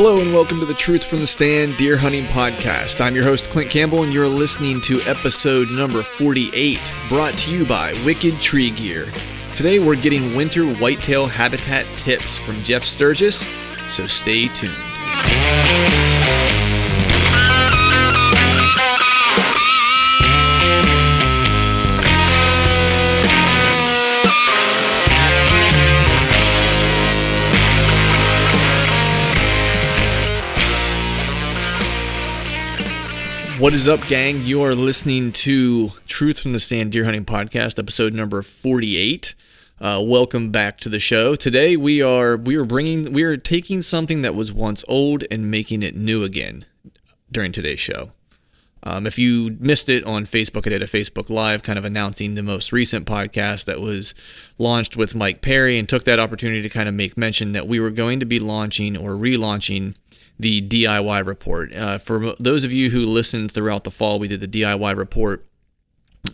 Hello and welcome to the Truth from the Stand Deer Hunting Podcast. I'm your host Clint Campbell and you're listening to episode number 48, brought to you by Wicked Tree Gear. Today we're getting winter whitetail habitat tips from Jeff Sturgis, so stay tuned. What is up, gang? You are listening to Truth from the Stand Deer Hunting Podcast, episode number 48. Welcome back to the show. Today we are taking something that was once old and making it new again during today's show. If you missed it on Facebook, I did a Facebook Live kind of announcing the most recent podcast that was launched with Mike Perry, and took that opportunity to kind of make mention that we were going to be launching or relaunching the DIY report. For those of you who listened throughout the fall, we did the DIY report.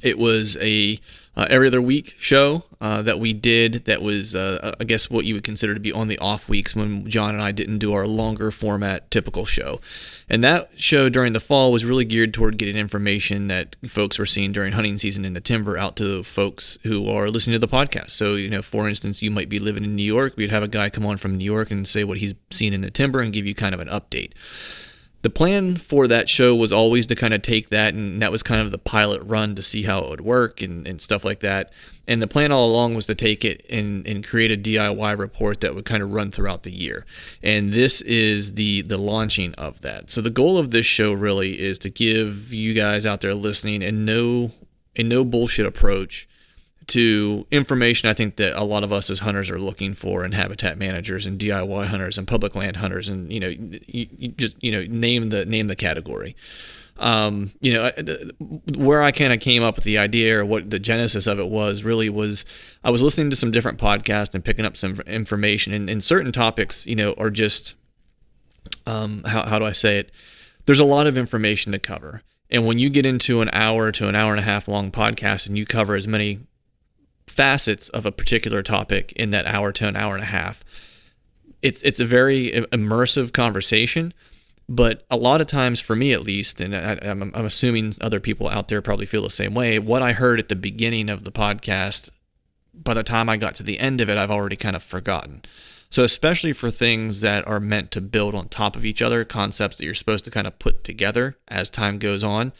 It was a every other week show that we did that was, I guess, what you would consider to be on the off weeks when John and I didn't do our longer format typical show. And that show during the fall was really geared toward getting information that folks were seeing during hunting season in the timber out to folks who are listening to the podcast. So, for instance, you might be living in New York. We'd have a guy come on from New York and say what he's seen in the timber and give you kind of an update. The plan for that show was always to kind of take that, and that was kind of the pilot run to see how it would work and stuff like that. And the plan all along was to take it and create a DIY report that would kind of run throughout the year. And this is the launching of that. So the goal of this show really is to give you guys out there listening a no bullshit approach to information I think that a lot of us as hunters are looking for, and habitat managers and DIY hunters and public land hunters, and you just name the category. Where I kind of came up with the idea, or what the genesis of it was I was listening to some different podcasts and picking up some information, and certain topics are just how do I say it? There's a lot of information to cover, and when you get into an hour to an hour and a half long podcast and you cover as many facets of a particular topic in that hour to an hour and a half, it's a very immersive conversation. But a lot of times, for me at least, and I'm assuming other people out there probably feel the same way, what I heard at the beginning of the podcast, by the time I got to the end of it, I've already kind of forgotten. So especially for things that are meant to build on top of each other, concepts that you're supposed to kind of put together as time goes on,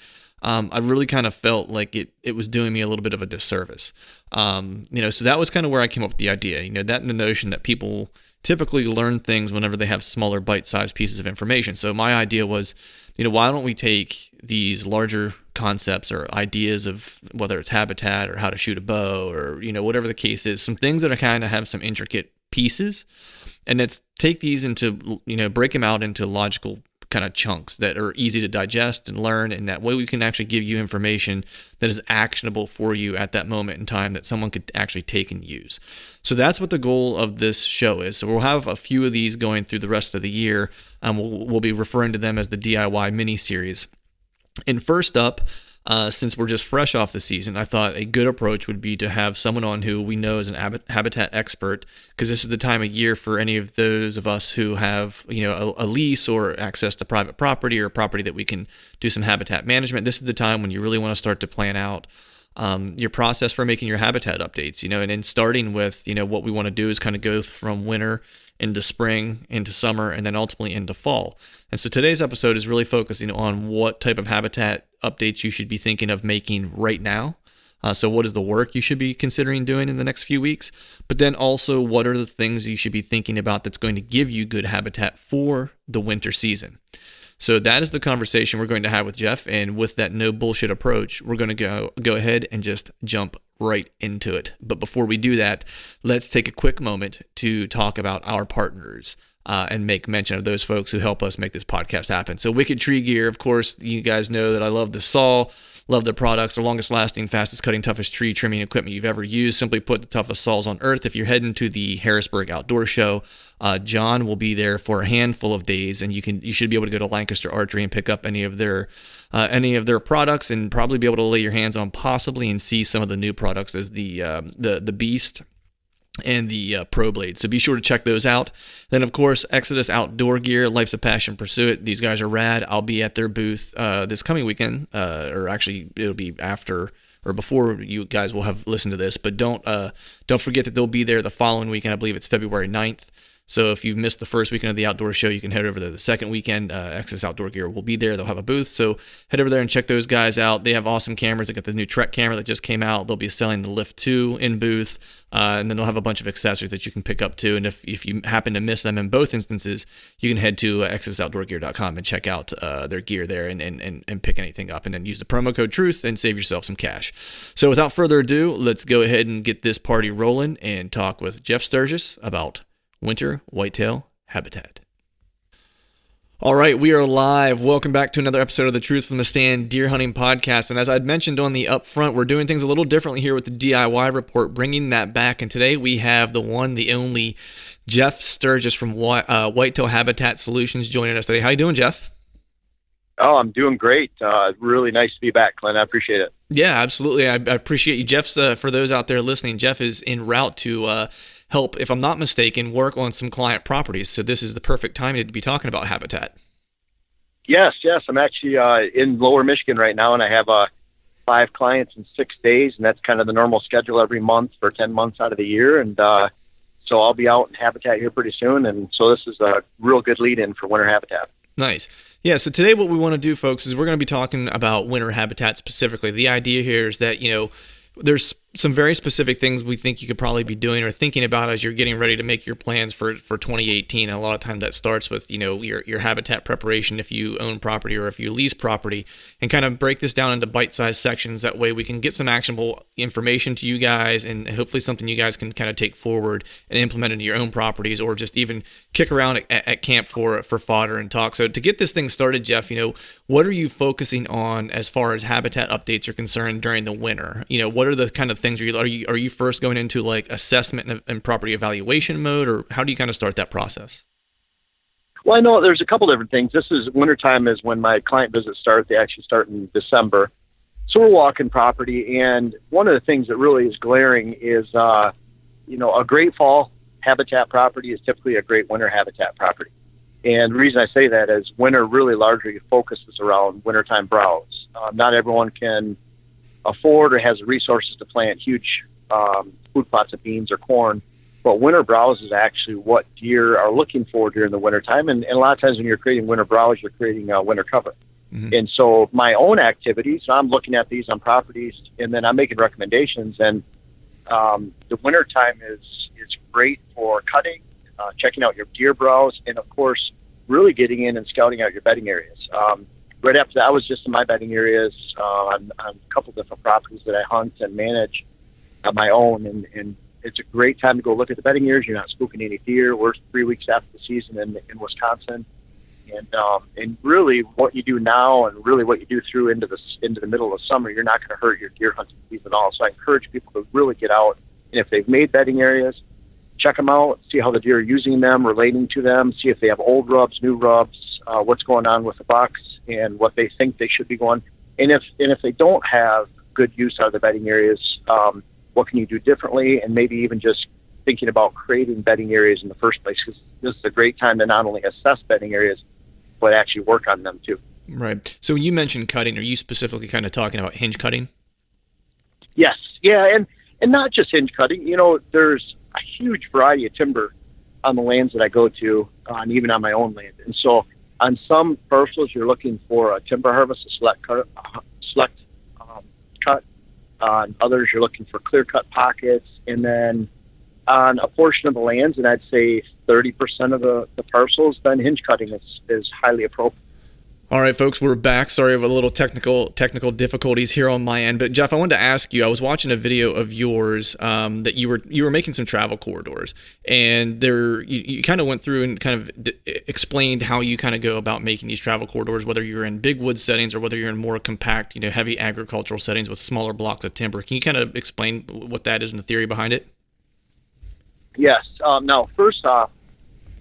I really kind of felt like it was doing me a little bit of a disservice. So that was kind of where I came up with the idea, that and the notion that people typically learn things whenever they have smaller bite-sized pieces of information. So my idea was, why don't we take these larger concepts or ideas of whether it's habitat or how to shoot a bow or, whatever the case is, some things that are kind of have some intricate pieces, and let's take these into, break them out into logical kind of chunks that are easy to digest and learn, and that way we can actually give you information that is actionable for you at that moment in time that someone could actually take and use. So that's what the goal of this show is. So we'll have a few of these going through the rest of the year. We'll be referring to them as the DIY mini-series. And first up, since we're just fresh off the season, I thought a good approach would be to have someone on who we know is an habitat expert, because this is the time of year for any of those of us who have, a lease or access to private property or property that we can do some habitat management. This is the time when you really want to start to plan out your process for making your habitat updates, and then starting with, what we want to do is kind of go from winter into spring, into summer, and then ultimately into fall. And so today's episode is really focusing on what type of habitat updates you should be thinking of making right now. So what is the work you should be considering doing in the next few weeks? But then also, what are the things you should be thinking about that's going to give you good habitat for the winter season? So that is the conversation we're going to have with Jeff, and with that no bullshit approach, we're going to go ahead and just jump right into it. But before we do that, let's take a quick moment to talk about our partners and make mention of those folks who help us make this podcast happen. So Wicked Tree Gear, of course, you guys know that I love the saw, love their products. They're longest lasting, fastest cutting, toughest tree trimming equipment you've ever used. Simply put, the toughest saws on earth. If you're heading to the Harrisburg Outdoor Show, John will be there for a handful of days, and you should be able to go to Lancaster Archery and pick up any of their products, and probably be able to lay your hands on possibly and see some of the new products as the Beast and the Pro Blade. So be sure to check those out. Then, of course, Exodus Outdoor Gear, Life's a Passion, Pursue It. These guys are rad. I'll be at their booth this coming weekend, or actually it'll be after or before you guys will have listened to this. But don't forget that they'll be there the following weekend. I believe it's February 9th. So if you missed the first weekend of the outdoor show, you can head over to the second weekend. Exodus Outdoor Gear will be there. They'll have a booth. So head over there and check those guys out. They have awesome cameras. They got the new Trek camera that just came out. They'll be selling the Lift 2 in booth. And then they'll have a bunch of accessories that you can pick up too. And if you happen to miss them in both instances, you can head to ExodusOutdoorGear.com and check out their gear there and pick anything up. And then use the promo code TRUTH and save yourself some cash. So without further ado, let's go ahead and get this party rolling and talk with Jeff Sturgis about winter whitetail habitat. All right, we are live. Welcome back to another episode of the Truth from the Stand Deer Hunting Podcast. And as I'd mentioned on the upfront, we're doing things a little differently here with the DIY report, bringing that back. And today we have the one, the only Jeff Sturgis from Whitetail Habitat Solutions joining us today. How you doing, Jeff? Oh, I'm doing great. Really nice to be back, Clint. I appreciate it. Yeah, absolutely. I appreciate you. Jeff's, for those out there listening, Jeff is en route to help, if I'm not mistaken, work on some client properties. So this is the perfect time to be talking about habitat. Yes. I'm actually in Lower Michigan right now, and I have 5 clients in 6 days, and that's kind of the normal schedule every month for 10 months out of the year. And so I'll be out in habitat here pretty soon, and so this is a real good lead-in for winter habitat. Nice. Yeah, so today what we want to do, folks, is we're going to be talking about winter habitat specifically. The idea here is that, there's some very specific things we think you could probably be doing or thinking about as you're getting ready to make your plans for 2018. And a lot of times that starts with, your habitat preparation if you own property or if you lease property, and kind of break this down into bite-sized sections. That way we can get some actionable information to you guys and hopefully something you guys can kind of take forward and implement into your own properties, or just even kick around at camp for fodder and talk. So to get this thing started, Jeff, what are you focusing on as far as habitat updates are concerned during the winter? What are the kind of things are you first going into like assessment and property evaluation mode, or how do you kind of start that process? Well, I know there's a couple different things. This is wintertime is when my client visits start. They actually start in December. So we're walking property, and one of the things that really is glaring is, a great fall habitat property is typically a great winter habitat property. And the reason I say that is winter really largely focuses around wintertime browse. Not everyone can afford or has the resources to plant huge food plots of beans or corn, but winter browse is actually what deer are looking for during the wintertime. And a lot of times when you're creating winter browse, you're creating winter cover. Mm-hmm. And so my own activities, I'm looking at these on properties, and then I'm making recommendations. And the wintertime is great for cutting, checking out your deer browse, and of course, really getting in and scouting out your bedding areas. Right after that, I was just in my bedding areas on a couple different properties that I hunt and manage on my own, and it's a great time to go look at the bedding areas. You're not spooking any deer. We're 3 weeks after the season in Wisconsin, and really what you do now and really what you do through into the middle of summer, you're not going to hurt your deer hunting season at all. So I encourage people to really get out, and if they've made bedding areas, check them out, see how the deer are using them, relating to them, see if they have old rubs, new rubs, what's going on with the bucks, and what they think they should be going. And if they don't have good use out of the bedding areas, what can you do differently? And maybe even just thinking about creating bedding areas in the first place, because this is a great time to not only assess bedding areas, but actually work on them too. Right. So when you mentioned cutting, are you specifically kind of talking about hinge cutting? Yes. Yeah. And not just hinge cutting. There's a huge variety of timber on the lands that I go to, and even on my own land. And so on some parcels, you're looking for a timber harvest, a select cut. On others, you're looking for clear cut pockets. And then on a portion of the lands, and I'd say 30% of the parcels, then hinge cutting is highly appropriate. All right, folks, we're back. Sorry of a little technical difficulties here on my end. But Jeff, I wanted to ask you, I was watching a video of yours that you were making some travel corridors, and you kind of went through and kind of explained how you kind of go about making these travel corridors, whether you're in big wood settings or whether you're in more compact, heavy agricultural settings with smaller blocks of timber. Can you kind of explain what that is and the theory behind it? Yes. Now, first off,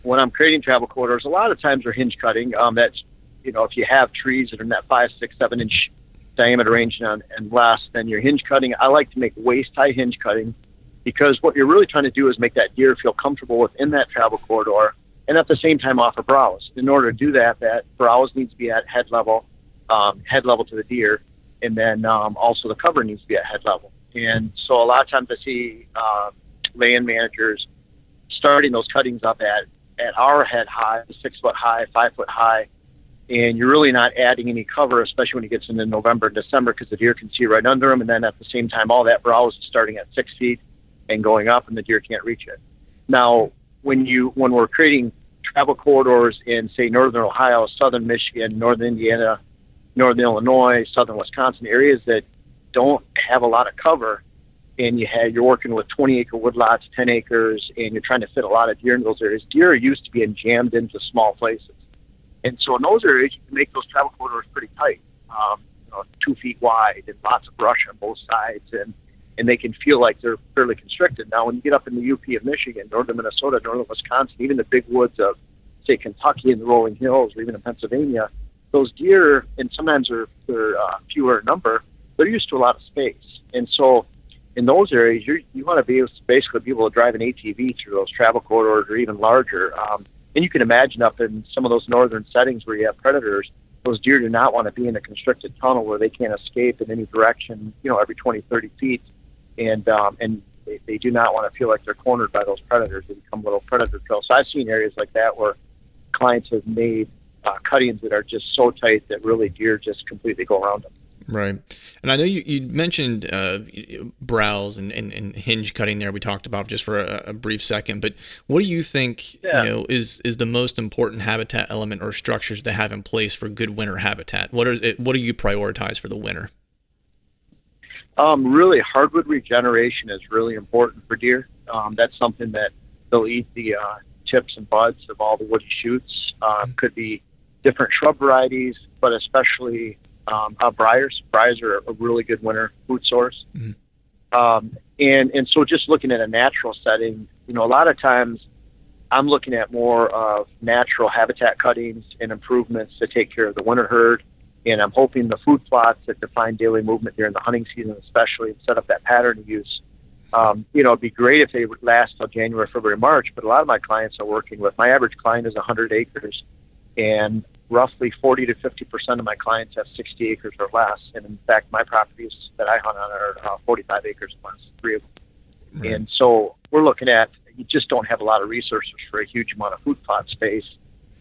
when I'm creating travel corridors, a lot of times they're hinge cutting. That's if you have trees that are in that 5, 6, 7 inch diameter range and less, then you're hinge cutting. I like to make waist high hinge cutting because what you're really trying to do is make that deer feel comfortable within that travel corridor, and at the same time offer browse. In order to do that, that browse needs to be at head level to the deer, and then also the cover needs to be at head level. And so a lot of times I see land managers starting those cuttings up at our head high, 6 foot high, 5 foot high, and you're really not adding any cover, especially when it gets into November and December, because the deer can see right under them. And then at the same time, all that browse is starting at 6 feet and going up, and the deer can't reach it. Now, when we're creating travel corridors in, say, northern Ohio, southern Michigan, northern Indiana, northern Illinois, southern Wisconsin, areas that don't have a lot of cover, and you're working with 20-acre woodlots, 10 acres, and you're trying to fit a lot of deer in those areas. Deer are used to being jammed into small places. And so in those areas, you can make those travel corridors pretty tight, 2 feet wide, and lots of brush on both sides, and they can feel like they're fairly constricted. Now, when you get up in the UP of Michigan, northern Minnesota, northern Wisconsin, even the big woods of, say, Kentucky and the rolling hills, or even in Pennsylvania, those deer, and sometimes they're fewer in number, they're used to a lot of space. And so in those areas, you want to be able to drive an ATV through those travel corridors, or even larger. And you can imagine up in some of those northern settings where you have predators, those deer do not want to be in a constricted tunnel where they can't escape in any direction, every 20, 30 feet. And they do not want to feel like they're cornered by those predators. They become little predator trails. So I've seen areas like that where clients have made cuttings that are just so tight that really deer just completely go around them. Right. And I know you mentioned browse and hinge cutting there. We talked about just for a brief second, but what do you think is the most important habitat element or structures to have in place for good winter habitat? What do you prioritize for the winter? Really, hardwood regeneration is really important for deer. That's something that they'll eat the tips and buds of all the woody shoots. Could be different shrub varieties, but especially briars. Briars are a really good winter food source. Mm-hmm. And so just looking at a natural setting, a lot of times I'm looking at more of natural habitat cuttings and improvements to take care of the winter herd. And I'm hoping the food plots that define daily movement during the hunting season, especially, and set up that pattern of use. It'd be great if they would last till January, February, March, but a lot of my clients are working with, my average client is 100 acres, and roughly 40 to 50% of my clients have 60 acres or less. And in fact, my properties that I hunt on are 45 acres or less, 3 of them. Right. And so we're looking at, you just don't have a lot of resources for a huge amount of food plot space.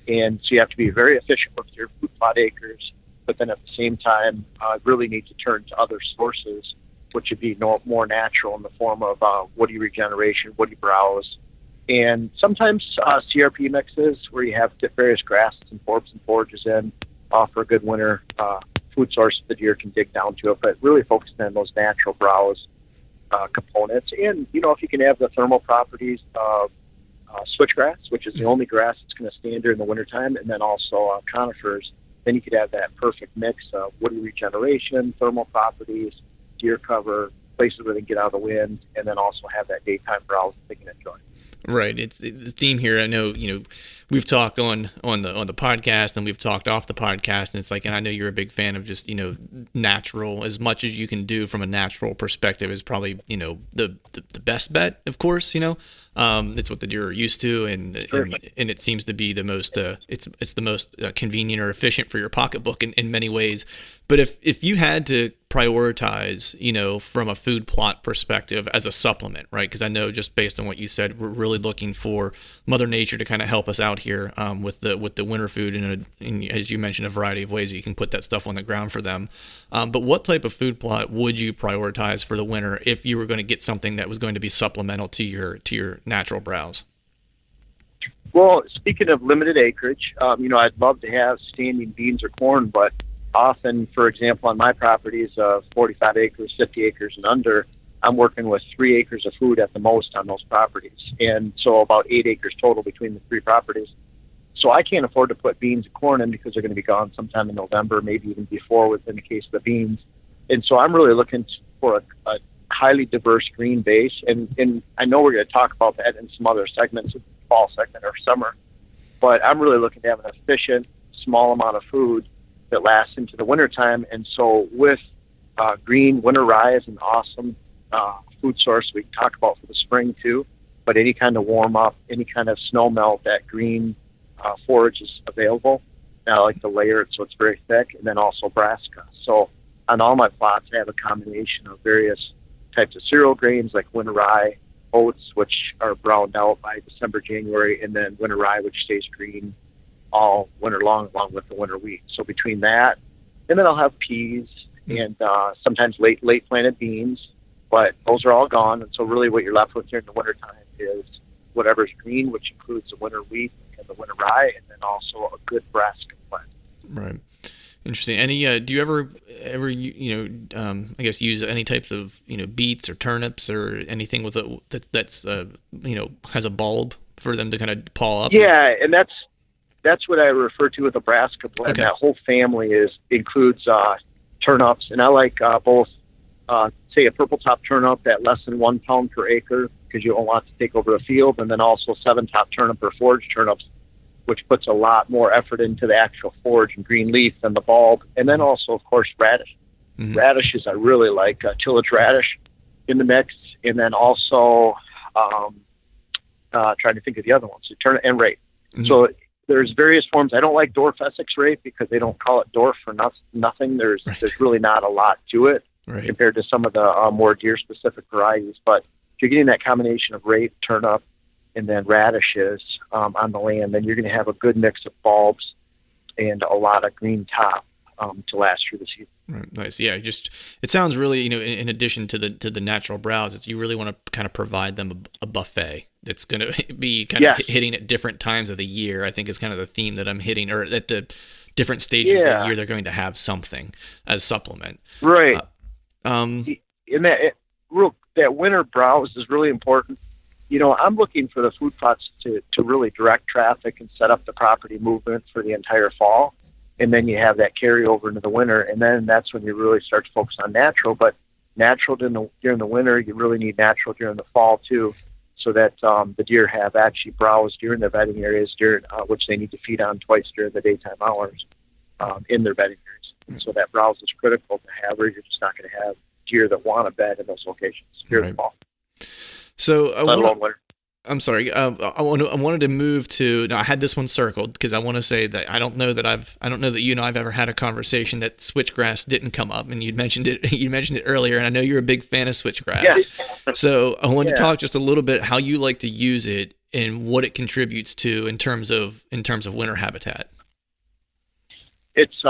And so you have to be very efficient with your food plot acres, but then at the same time, really need to turn to other sources, which would be more natural in the form of woody regeneration, woody browse, and sometimes CRP mixes where you have various grasses and forbs and forages in offer a good winter food source the deer can dig down to it, but really focusing on those natural browse components. And, if you can have the thermal properties of switchgrass, which is the only grass that's going to stand during the wintertime, and then also conifers, then you could have that perfect mix of woody regeneration, thermal properties, deer cover, places where they can get out of the wind, and then also have that daytime browse that they can enjoy. Right. It's the theme here. I know, we've talked on the podcast and we've talked off the podcast, and it's like, and I know you're a big fan of just, natural, as much as you can do from a natural perspective is probably, the best bet, of course, it's what the deer are used to. And it seems to be the most, it's the most convenient or efficient for your pocketbook in many ways. But if you had to prioritize, from a food plot perspective as a supplement, right? Because I know just based on what you said, we're really looking for Mother Nature to kind of help us out here with the winter food in as you mentioned, a variety of ways that you can put that stuff on the ground for them. But what type of food plot would you prioritize for the winter if you were going to get something that was going to be supplemental to your natural browse? Well, speaking of limited acreage, I'd love to have standing beans or corn, but often, for example, on my properties of 45 acres, 50 acres and under, I'm working with 3 acres of food at the most on those properties. And so about 8 acres total between the 3 properties. So I can't afford to put beans and corn in because they're going to be gone sometime in November, maybe even before within the case of the beans. And so I'm really looking for a highly diverse green base. And I know we're going to talk about that in some other segments, fall segment or summer, but I'm really looking to have an efficient, small amount of food that lasts into the wintertime. And so with green winter rye is an awesome food source we can talk about for the spring too. But any kind of warm up, any kind of snow melt, that green forage is available. And I like to layer it so it's very thick, and then also brassica. So on all my plots, I have a combination of various types of cereal grains like winter rye, oats, which are browned out by December, January, and then winter rye, which stays green all winter long, along with the winter wheat. So between that, and then I'll have peas and sometimes late planted beans, but those are all gone. And so really what you're left with during the wintertime is whatever's green, which includes the winter wheat and the winter rye, and then also a good brassica plant. Right. Interesting. Any? Do you ever I guess use any types of beets or turnips or anything with that's has a bulb for them to kind of paw up? Yeah, and that's what I refer to with a brassica plant. Okay. That whole family includes turnips, and I like both. Say a purple top turnip at less than 1 pound per acre, because you don't want to take over a field, and then also 7-top turnip or forage turnips, which puts a lot more effort into the actual forage and green leaf than the bulb. And then also, of course, radish. Mm-hmm. Radishes I really like, tillage radish in the mix, and then also trying to think of the other ones, so turnip and rape. Mm-hmm. So there's various forms. I don't like dwarf Essex rape because they don't call it dwarf for nothing. There's really not a lot to it. Right. Compared to some of the more deer-specific varieties. But if you're getting that combination of rape, turnip, and then radishes on the land, then you're going to have a good mix of bulbs and a lot of green top to last through the season. Right. Nice. Yeah. It sounds really, in addition to the natural browse, you really want to kind of provide them a buffet that's going to be kind of hitting at different times of the year. I think is kind of the theme that I'm hitting, or at the different stages of the year, they're going to have something as supplement. Right. And that winter browse is really important. I'm looking for the food plots to really direct traffic and set up the property movement for the entire fall. And then you have that carryover into the winter. And then that's when you really start to focus on natural. But natural during the winter, you really need natural during the fall too, so that the deer have actually browse during their bedding areas, which they need to feed on twice during the daytime hours in their bedding areas. So that browse is critical to have, or you're just not going to have deer that want to bed in those locations during the fall. So I'm sorry. I wanted to move to. Now I had this one circled because I want to say that I don't know that you and I've ever had a conversation that switchgrass didn't come up, and you mentioned it earlier, and I know you're a big fan of switchgrass. Yes. So I wanted to talk just a little bit how you like to use it and what it contributes to in terms of winter habitat. It's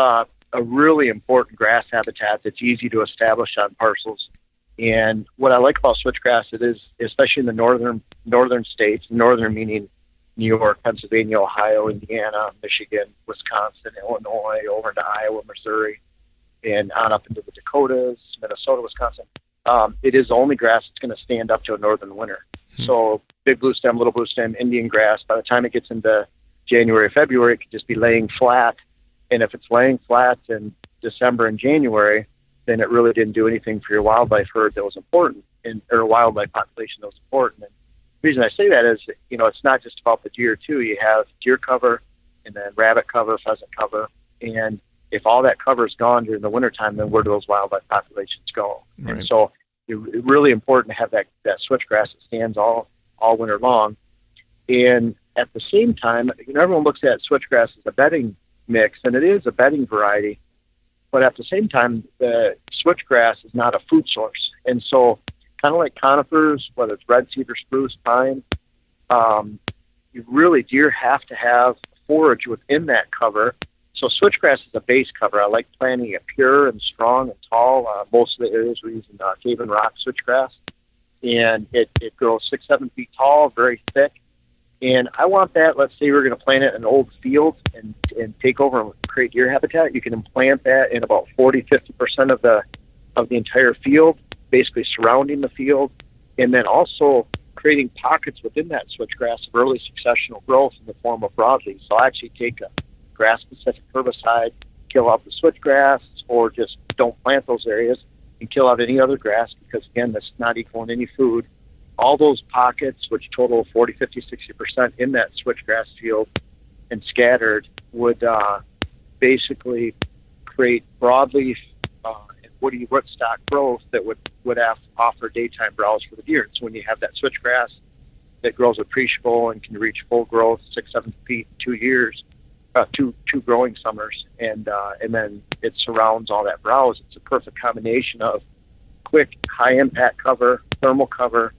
a really important grass habitat that's easy to establish on parcels. And what I like about switchgrass, it is, especially in the northern states, northern meaning New York, Pennsylvania, Ohio, Indiana, Michigan, Wisconsin, Illinois, over into Iowa, Missouri, and on up into the Dakotas, Minnesota, Wisconsin. It is the only grass that's going to stand up to a northern winter. So big blue stem, little blue stem, Indian grass, by the time it gets into January, February, it could just be laying flat. And if it's laying flat in December and January, then it really didn't do anything for your wildlife herd that was important, or wildlife population that was important. And the reason I say that is, it's not just about the deer too. You have deer cover, and then rabbit cover, pheasant cover. And if all that cover is gone during the wintertime, then where do those wildlife populations go? Right. And so it's really important to have that switchgrass that stands all winter long. And at the same time, everyone looks at switchgrass as a bedding mix, and it is a bedding variety, but at the same time, the switchgrass is not a food source. And so kind of like conifers, whether it's red cedar, spruce, pine, deer have to have forage within that cover. So switchgrass is a base cover. I like planting it pure and strong and tall. Most of the areas we're using cave and rock switchgrass, and it grows 6-7 feet tall, very thick. And I want that, let's say we're going to plant it in an old field and take over and create deer habitat. You can implant that in about 40-50% of the entire field, basically surrounding the field, and then also creating pockets within that switchgrass of early successional growth in the form of broadleaf. So I'll actually take a grass-specific herbicide, kill out the switchgrass, or just don't plant those areas and kill out any other grass, because, again, that's not equaling any food. All those pockets, which total 40, 50, 60% in that switchgrass field and scattered, would basically create broadleaf what stock growth that would offer daytime browse for the deer. And so when you have that switchgrass that grows appreciable and can reach full growth, 6-7 feet in 2 years, two growing summers, and then it surrounds all that browse. It's a perfect combination of quick, high impact cover, thermal cover,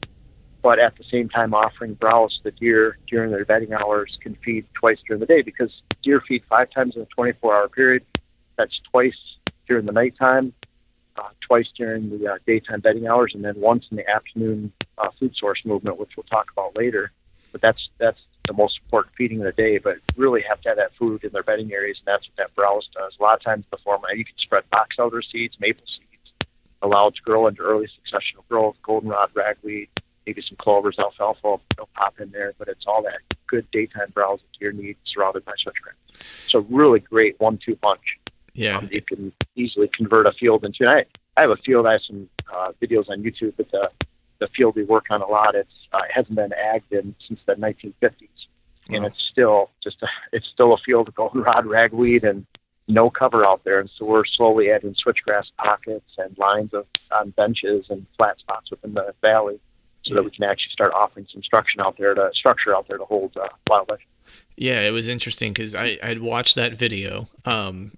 but at the same time offering browse to the deer during their bedding hours, can feed twice during the day, because deer feed 5 times in a 24-hour period. That's twice during the nighttime, twice during the daytime bedding hours, and then once in the afternoon food source movement, which we'll talk about later. But that's the most important feeding of the day, but really have to have that food in their bedding areas, and that's what that browse does. A lot of times before, you can spread box elder seeds, maple seeds, allow it to grow into early successional growth, goldenrod, ragweed, maybe some clovers, alfalfa, they'll pop in there, but it's all that good daytime browse that deer need, surrounded by switchgrass. So really great 1-2 punch. Yeah. You can easily convert a field into, I have a field, I have some videos on YouTube, but the field we work on a lot, it hasn't been agged since the 1950s. And it's still a field of goldenrod, ragweed, and no cover out there. And so we're slowly adding switchgrass pockets and lines on benches and flat spots within the valley, so that we can actually start offering some structure out there to hold wildlife. Yeah, it was interesting because I'd watched that video, and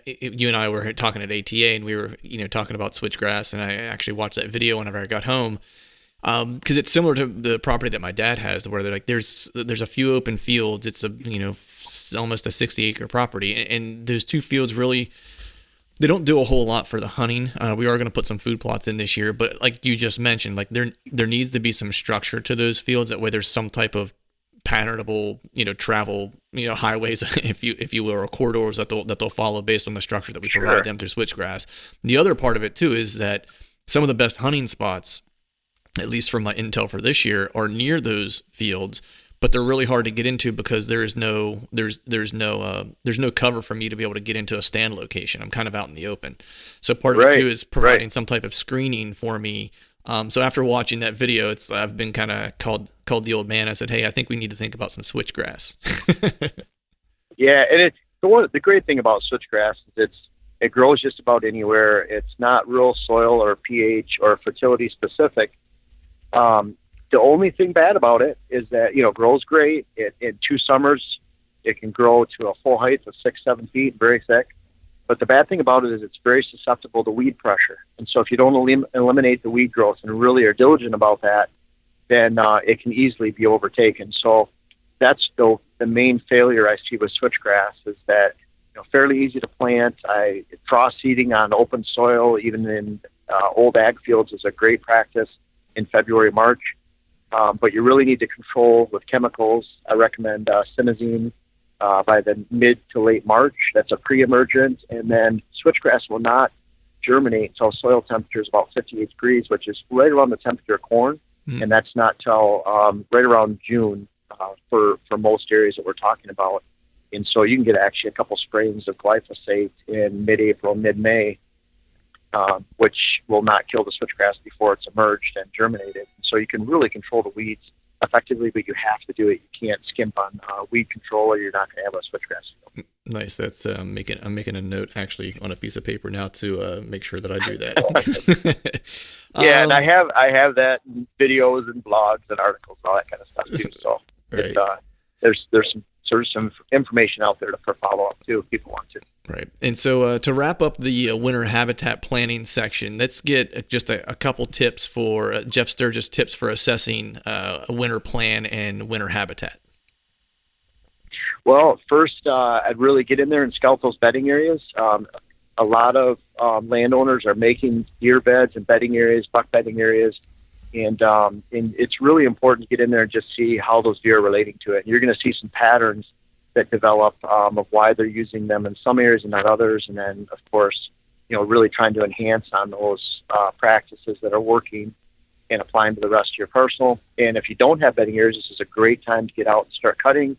you and I were talking at ATA, and we were talking about switchgrass, and I actually watched that video whenever I got home, because it's similar to the property that my dad has, where they're like there's a few open fields. It's almost a 60-acre property, and those 2 fields really, they don't do a whole lot for the hunting. We are going to put some food plots in this year, but like you just mentioned, like there needs to be some structure to those fields. That way there's some type of patternable, travel, highways, if you will, or corridors that they'll follow based on the structure that we provide them through switchgrass. The other part of it too is that some of the best hunting spots, at least from my intel for this year, are near those fields, but they're really hard to get into because there's no cover for me to be able to get into a stand location. I'm kind of out in the open. So part of it too is providing some type of screening for me. So after watching that video, I've been kind of called the old man. I said, hey, I think we need to think about some switchgrass. Yeah, and the great thing about switchgrass is it grows just about anywhere. It's not real soil or pH or fertility specific. The only thing bad about it is that, it grows great. In 2 summers, it can grow to a full height of 6-7 feet, very thick. But the bad thing about it is it's very susceptible to weed pressure. And so if you don't eliminate the weed growth and really are diligent about that, then it can easily be overtaken. So that's the main failure I see with switchgrass, is that fairly easy to plant. Frost seeding on open soil, even in old ag fields, is a great practice in February, March. But you really need to control with chemicals. I recommend simazine by the mid to late March. That's a pre-emergent. And then switchgrass will not germinate until soil temperature is about 58 degrees, which is right around the temperature of corn. Mm-hmm. And that's not till right around June for most areas that we're talking about. And so you can get actually a couple sprayings of glyphosate in mid-April, mid-May, which will not kill the switchgrass before it's emerged and germinated. So you can really control the weeds effectively, but you have to do it. You can't skimp on weed control, or you're not going to have a switchgrass field. Nice. That's I'm making a note actually on a piece of paper now to make sure that I do that. Yeah, and I have that in videos and blogs and articles and all that kind of stuff too. So right. There's some information out there for follow-up too if people want to. Right. And so to wrap up the winter habitat planning section, let's get just a couple tips for Jeff Sturgis tips for assessing a winter plan and winter habitat. Well, first, I'd really get in there and scout those bedding areas. A lot of landowners are making deer beds and bedding areas, buck bedding areas. And it's really important to get in there and just see how those deer are relating to it. And you're going to see some patterns that develop of why they're using them in some areas and not others. And then, of course, really trying to enhance on those practices that are working and applying to the rest of your personal. And if you don't have bedding areas, this is a great time to get out and start cutting,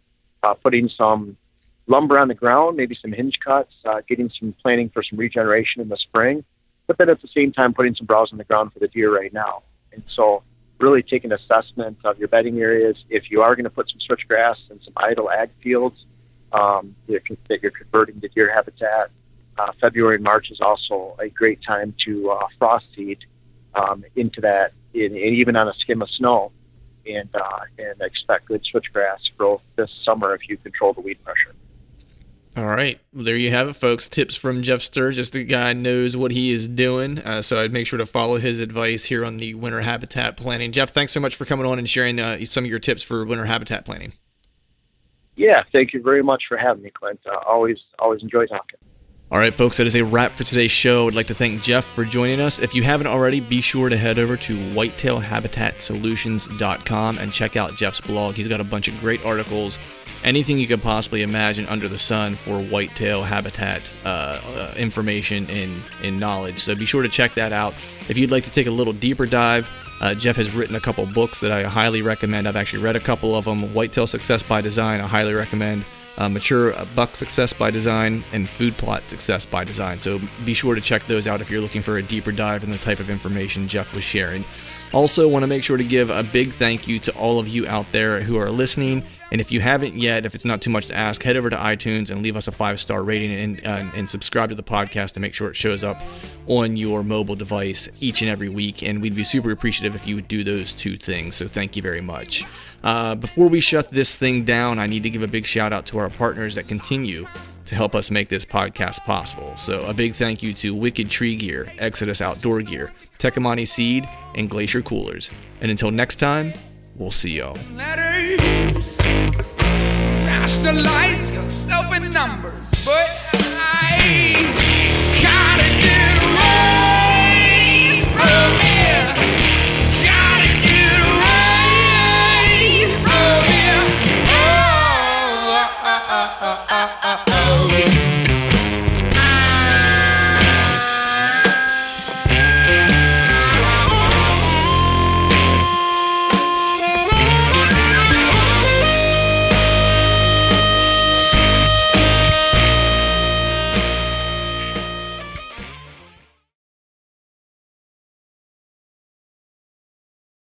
putting some lumber on the ground, maybe some hinge cuts, getting some planning for some regeneration in the spring, but then at the same time putting some browse on the ground for the deer right now. And so really take an assessment of your bedding areas. If you are going to put some switchgrass and some idle ag fields that you're converting to deer habitat, February and March is also a great time to frost seed into that, and even on a skim of snow, and expect good switchgrass growth this summer if you control the weed pressure. All right. Well, there you have it, folks. Tips from Jeff Sturgis. The guy knows what he is doing. So I'd make sure to follow his advice here on the winter habitat planning. Jeff, thanks so much for coming on and sharing some of your tips for winter habitat planning. Yeah, thank you very much for having me, Clint. Always enjoy talking. All right, folks, that is a wrap for today's show. I'd like to thank Jeff for joining us. If you haven't already, be sure to head over to whitetailhabitatsolutions.com and check out Jeff's blog. He's got a bunch of great articles, anything you could possibly imagine under the sun for whitetail habitat information and knowledge. So be sure to check that out. If you'd like to take a little deeper dive, Jeff has written a couple books that I highly recommend. I've actually read a couple of them. Whitetail Success by Design, I highly recommend. Mature Buck Success by Design, and Food Plot Success by Design. So be sure to check those out if you're looking for a deeper dive in the type of information Jeff was sharing. Also, want to make sure to give a big thank you to all of you out there who are listening. And if you haven't yet, if it's not too much to ask, head over to iTunes and leave us a 5-star rating and subscribe to the podcast to make sure it shows up on your mobile device each and every week. And we'd be super appreciative if you would do those two things. So thank you very much. Before we shut this thing down, I need to give a big shout out to our partners that continue to help us make this podcast possible. So a big thank you to Wicked Tree Gear, Exodus Outdoor Gear, Tecumani Seed, and Glacier Coolers. And until next time, we'll see y'all. Rationalize yourself in numbers, but I gotta